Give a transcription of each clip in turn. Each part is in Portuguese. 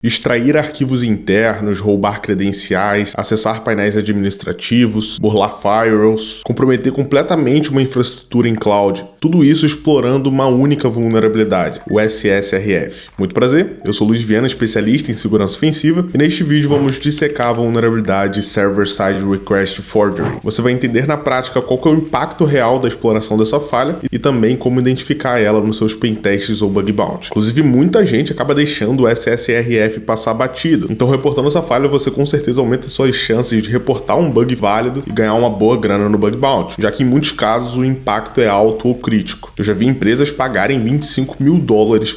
Extrair arquivos internos, roubar credenciais, acessar painéis administrativos, burlar firewalls, comprometer completamente uma infraestrutura em cloud. Tudo isso explorando uma única vulnerabilidade, o SSRF. Muito prazer, eu sou Luiz Viana, especialista em segurança ofensiva, e neste vídeo vamos dissecar a vulnerabilidade Server-Side Request Forgery. Você vai entender na prática qual que é o impacto real da exploração dessa falha e também como identificar ela nos seus pentests ou bug bounty. Inclusive, muita gente acaba deixando o SSRF passar batido. Então, reportando essa falha, você com certeza aumenta suas chances de reportar um bug válido e ganhar uma boa grana no bug bounty, já que em muitos casos o impacto é alto ou crítico. Eu já vi empresas pagarem $25 mil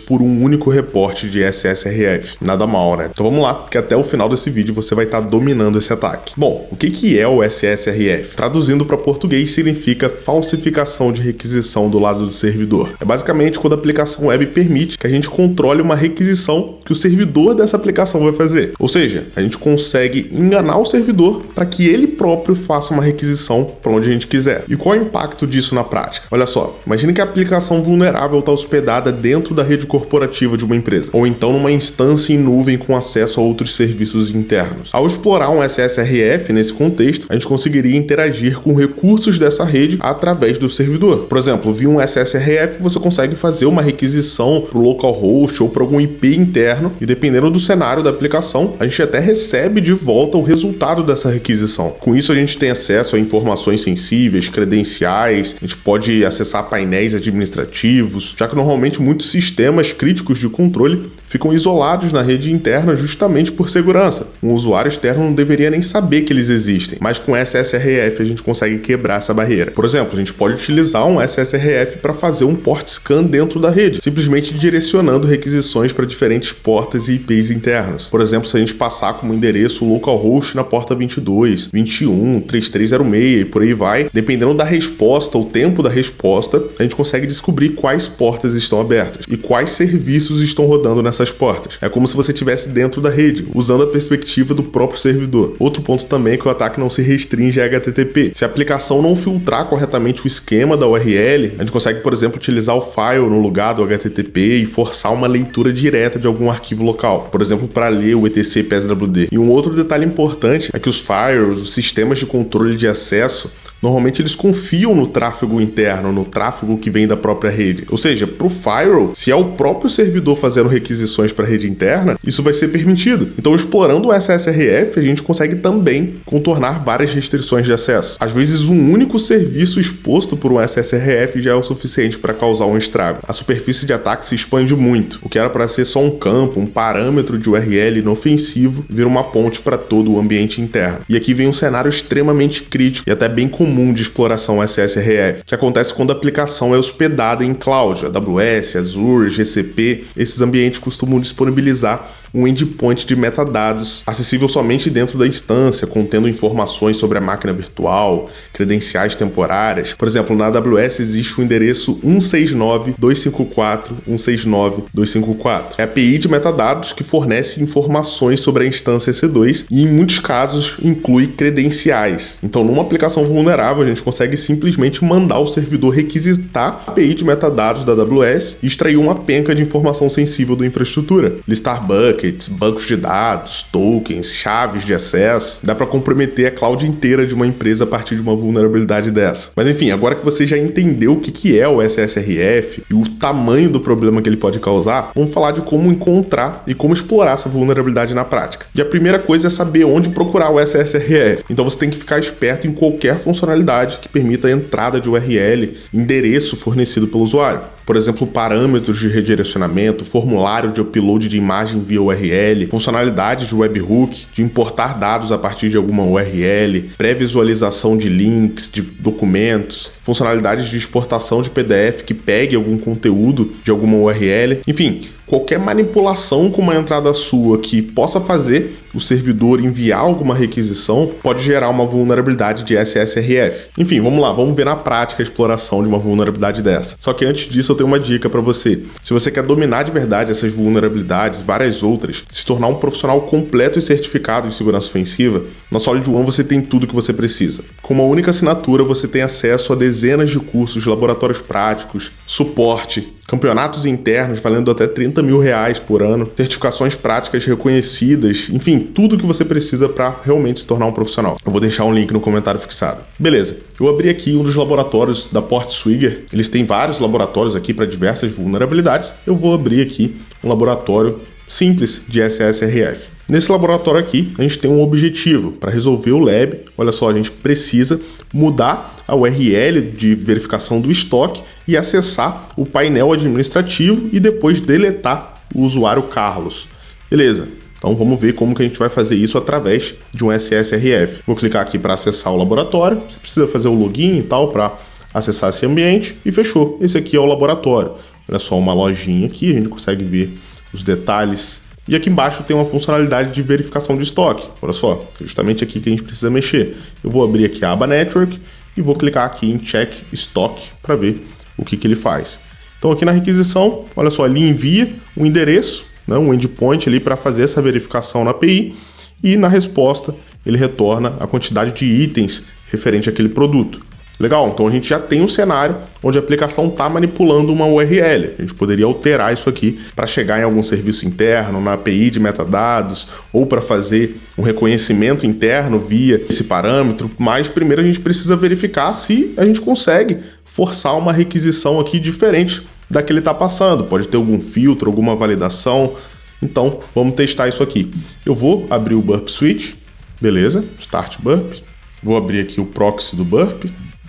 por um único reporte de SSRF. Nada mal, né? Então vamos lá, que até o final desse vídeo você vai estar dominando esse ataque. Bom, o que é o SSRF? Traduzindo para português, significa falsificação de requisição do lado do servidor. É basicamente quando a aplicação web permite que a gente controle uma requisição que o servidor dessa aplicação vai fazer. Ou seja, a gente consegue enganar o servidor para que ele próprio faça uma requisição para onde a gente quiser. E qual é o impacto disso na prática? Olha só, imagine que a aplicação vulnerável está hospedada dentro da rede corporativa de uma empresa, ou então numa instância em nuvem com acesso a outros serviços internos. Ao explorar um SSRF nesse contexto, a gente conseguiria interagir com recursos dessa rede através do servidor. Por exemplo, via um SSRF, você consegue fazer uma requisição para o localhost ou para algum IP interno, e dependendo do cenário da aplicação, a gente até recebe de volta o resultado dessa requisição. Com isso, a gente tem acesso a informações sensíveis, credenciais, a gente pode acessar painéis administrativos, já que normalmente muitos sistemas críticos de controle ficam isolados na rede interna justamente por segurança. Um usuário externo não deveria nem saber que eles existem, mas com SSRF a gente consegue quebrar essa barreira. Por exemplo, a gente pode utilizar um SSRF para fazer um port scan dentro da rede, simplesmente direcionando requisições para diferentes portas e IPs internos. Por exemplo, se a gente passar como endereço o localhost na porta 22, 21, 3306 e por aí vai, dependendo da resposta, o tempo da resposta, a gente consegue descobrir quais portas estão abertas e quais serviços estão rodando nessas portas. É como se você estivesse dentro da rede, usando a perspectiva do próprio servidor. Outro ponto também é que o ataque não se restringe a HTTP. Se a aplicação não filtrar corretamente o esquema da URL, a gente consegue, por exemplo, utilizar o file no lugar do HTTP e forçar uma leitura direta de algum arquivo local, por exemplo, para ler o etc PSWD. E um outro detalhe importante é que os firewalls, os sistemas de controle de acesso, normalmente eles confiam no tráfego interno, no tráfego que vem da própria rede. Ou seja, para o firewall, se é o próprio servidor fazendo requisições para a rede interna, isso vai ser permitido. Então, explorando o SSRF, a gente consegue também contornar várias restrições de acesso. Às vezes, um único serviço exposto por um SSRF já é o suficiente para causar um estrago. A superfície de ataque se expande muito. O que era para ser só um campo, um parâmetro de URL inofensivo, vira uma ponte para todo o ambiente interno. E aqui vem um cenário extremamente crítico e até bem comum de exploração SSRF, que acontece quando a aplicação é hospedada em cloud, AWS, Azure, GCP. Esses ambientes costumam disponibilizar um endpoint de metadados acessível somente dentro da instância, contendo informações sobre a máquina virtual, credenciais temporárias. Por exemplo, na AWS existe o endereço 169.254.169.254. É a API de metadados que fornece informações sobre a instância EC2 e, em muitos casos, inclui credenciais. Então, numa aplicação vulnerável, a gente consegue simplesmente mandar o servidor requisitar a API de metadados da AWS e extrair uma penca de informação sensível da infraestrutura. Listar buckets, bancos de dados, tokens, chaves de acesso. Dá para comprometer a cloud inteira de uma empresa a partir de uma vulnerabilidade dessa. Mas enfim, agora que você já entendeu o que é o SSRF e o tamanho do problema que ele pode causar, vamos falar de como encontrar e como explorar essa vulnerabilidade na prática. E a primeira coisa é saber onde procurar o SSRF. Então você tem que ficar esperto em qualquer funcionalidade que permita a entrada de URL, endereço fornecido pelo usuário. Por exemplo, parâmetros de redirecionamento, formulário de upload de imagem via URL, funcionalidades de webhook, de importar dados a partir de alguma URL, pré-visualização de links, de documentos, funcionalidades de exportação de PDF que pegue algum conteúdo de alguma URL, enfim, qualquer manipulação com uma entrada sua que possa fazer o servidor enviar alguma requisição pode gerar uma vulnerabilidade de SSRF. Enfim, vamos lá, vamos ver na prática a exploração de uma vulnerabilidade dessa. Só que antes disso eu tenho uma dica para você. Se você quer dominar de verdade essas vulnerabilidades, várias outras, se tornar um profissional completo e certificado em segurança ofensiva, na SolidOne você tem tudo que você precisa. Com uma única assinatura você tem acesso a dezenas dezenas de cursos, laboratórios práticos, suporte, campeonatos internos valendo até R$30 mil por ano, certificações práticas reconhecidas, enfim, tudo que você precisa para realmente se tornar um profissional. Eu vou deixar um link no comentário fixado. Beleza, eu abri aqui um dos laboratórios da Portswigger. Eles têm vários laboratórios aqui para diversas vulnerabilidades. Eu vou abrir aqui um laboratório simples de SSRF. Nesse laboratório aqui, a gente tem um objetivo para resolver o lab. Olha só, a gente precisa mudar a URL de verificação do estoque e acessar o painel administrativo e depois deletar o usuário Carlos. Beleza, então vamos ver como que a gente vai fazer isso através de um SSRF. Vou clicar aqui para acessar o laboratório. Você precisa fazer o login e tal para acessar esse ambiente e fechou. Esse aqui é o laboratório. Olha só, uma lojinha aqui, a gente consegue ver os detalhes. E aqui embaixo tem uma funcionalidade de verificação de estoque. Olha só, justamente aqui que a gente precisa mexer. Eu vou abrir aqui a aba Network e vou clicar aqui em Check Stock para ver o que ele faz. Então aqui na requisição, olha só, ele envia um endereço, né, um endpoint ali para fazer essa verificação na API e na resposta ele retorna a quantidade de itens referente àquele produto. Legal, então a gente já tem um cenário onde a aplicação está manipulando uma URL. A gente poderia alterar isso aqui para chegar em algum serviço interno, na API de metadados, ou para fazer um reconhecimento interno via esse parâmetro. Mas primeiro a gente precisa verificar se a gente consegue forçar uma requisição aqui diferente da que ele está passando. Pode ter algum filtro, alguma validação. Então vamos testar isso aqui. Eu vou abrir o Burp Suite, beleza, Start Burp. Vou abrir aqui o proxy do Burp.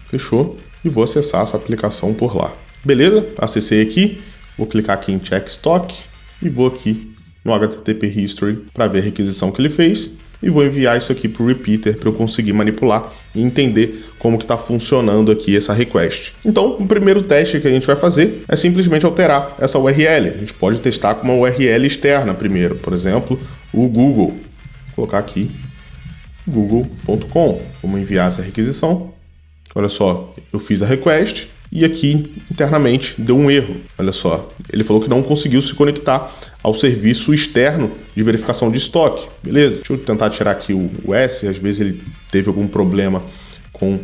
Fechou? E vou acessar essa aplicação por lá. Beleza? Acessei aqui, vou clicar aqui em Check Stock e vou aqui no HTTP History para ver a requisição que ele fez e vou enviar isso aqui para o repeater para eu conseguir manipular e entender como que está funcionando aqui essa request. Então, o primeiro teste que a gente vai fazer é simplesmente alterar essa URL. A gente pode testar com uma URL externa primeiro, por exemplo, o Google. Vou colocar aqui google.com. Vamos enviar essa requisição. Olha só, eu fiz a request e aqui internamente deu um erro. Olha só, ele falou que não conseguiu se conectar ao serviço externo de verificação de estoque. Beleza, deixa eu tentar tirar aqui o S, às vezes ele teve algum problema com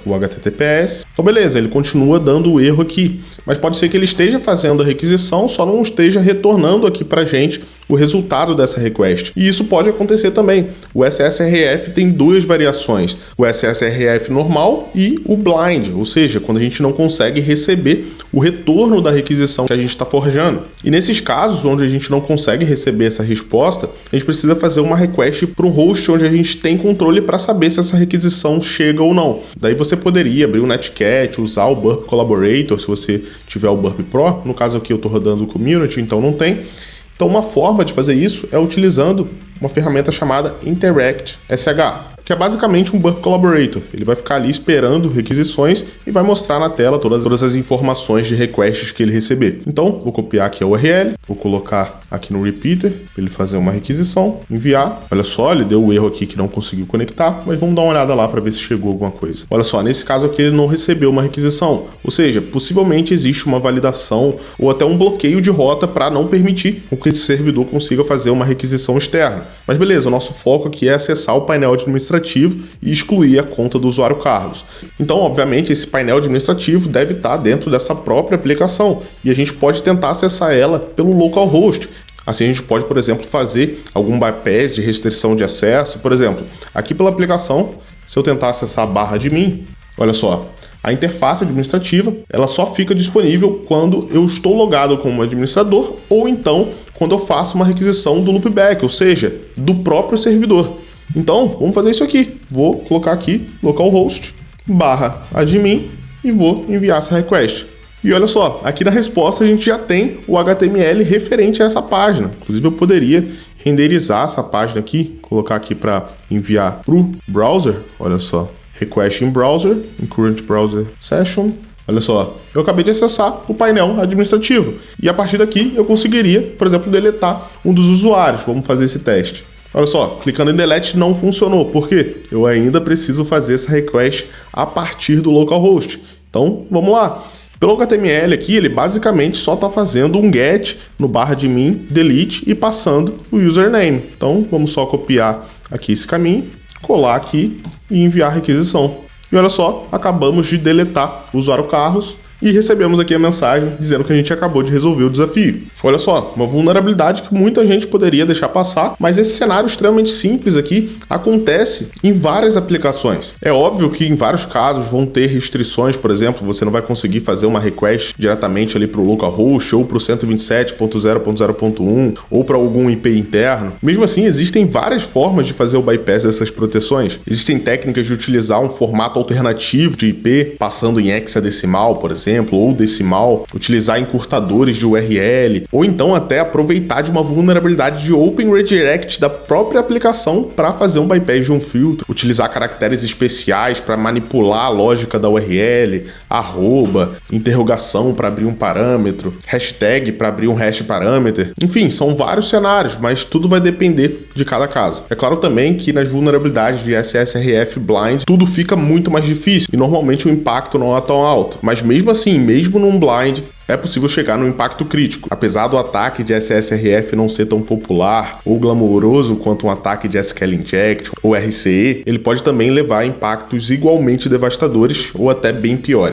o HTTPS. Então beleza, ele continua dando o erro aqui, mas pode ser que ele esteja fazendo a requisição, só não esteja retornando aqui para a gente o resultado dessa request. E isso pode acontecer também. O SSRF tem duas variações, o SSRF normal e o blind, ou seja, quando a gente não consegue receber o retorno da requisição que a gente está forjando. E nesses casos, onde a gente não consegue receber essa resposta, a gente precisa fazer uma request para um host onde a gente tem controle para saber se essa requisição chega ou não. Daí você poderia abrir o Netcat, usar o Burp Collaborator, se você tiver o Burp Pro. No caso aqui eu estou rodando o Community, então não tem. Então uma forma de fazer isso é utilizando uma ferramenta chamada Interact SH, que é basicamente um Burp Collaborator. Ele vai ficar ali esperando requisições e vai mostrar na tela todas as informações de requests que ele receber. Então, vou copiar aqui a URL, vou colocar aqui no repeater, para ele fazer uma requisição, enviar. Olha só, ele deu o erro aqui que não conseguiu conectar, mas vamos dar uma olhada lá para ver se chegou alguma coisa. Olha só, nesse caso aqui ele não recebeu uma requisição, ou seja, possivelmente existe uma validação ou até um bloqueio de rota para não permitir que esse servidor consiga fazer uma requisição externa. Mas beleza, o nosso foco aqui é acessar o painel administrativo e excluir a conta do usuário Carlos. Então, obviamente, esse painel administrativo deve estar dentro dessa própria aplicação e a gente pode tentar acessar ela pelo localhost. Assim, a gente pode, por exemplo, fazer algum bypass de restrição de acesso. Por exemplo, aqui pela aplicação, se eu tentar acessar a barra admin, olha só, a interface administrativa ela só fica disponível quando eu estou logado como administrador ou então quando eu faço uma requisição do loopback, ou seja, do próprio servidor. Então, vamos fazer isso aqui. Vou colocar aqui localhost /admin e vou enviar essa request. E olha só, aqui na resposta a gente já tem o HTML referente a essa página. Inclusive eu poderia renderizar essa página aqui, colocar aqui para enviar para o browser. Olha só, request in browser, in current browser session. Olha só, eu acabei de acessar o painel administrativo. E a partir daqui eu conseguiria, por exemplo, deletar um dos usuários. Vamos fazer esse teste. Olha só, clicando em delete não funcionou. Por quê? Eu ainda preciso fazer essa request a partir do localhost. Então, vamos lá. Pelo HTML aqui, ele basicamente só está fazendo um get no /admin, delete e passando o username. Então, vamos só copiar aqui esse caminho, colar aqui e enviar a requisição. E olha só, acabamos de deletar o usuário Carlos e recebemos aqui a mensagem dizendo que a gente acabou de resolver o desafio. Olha só, uma vulnerabilidade que muita gente poderia deixar passar, mas esse cenário extremamente simples aqui acontece em várias aplicações. É óbvio que em vários casos vão ter restrições, por exemplo, você não vai conseguir fazer uma request diretamente ali para o localhost ou para o 127.0.0.1 ou para algum IP interno. Mesmo assim, existem várias formas de fazer o bypass dessas proteções. Existem técnicas de utilizar um formato alternativo de IP, passando em hexadecimal, por exemplo, ou decimal, utilizar encurtadores de URL, ou então até aproveitar de uma vulnerabilidade de Open Redirect da própria aplicação para fazer um bypass de um filtro, utilizar caracteres especiais para manipular a lógica da URL, arroba, interrogação para abrir um parâmetro, hashtag para abrir um hash parameter. Enfim, são vários cenários, mas tudo vai depender de cada caso. É claro também que nas vulnerabilidades de SSRF blind, tudo fica muito mais difícil e normalmente o impacto não é tão alto, mas mesmo assim, mesmo num blind, é possível chegar no impacto crítico. Apesar do ataque de SSRF não ser tão popular ou glamouroso quanto um ataque de SQL Injection ou RCE, ele pode também levar a impactos igualmente devastadores ou até bem piores.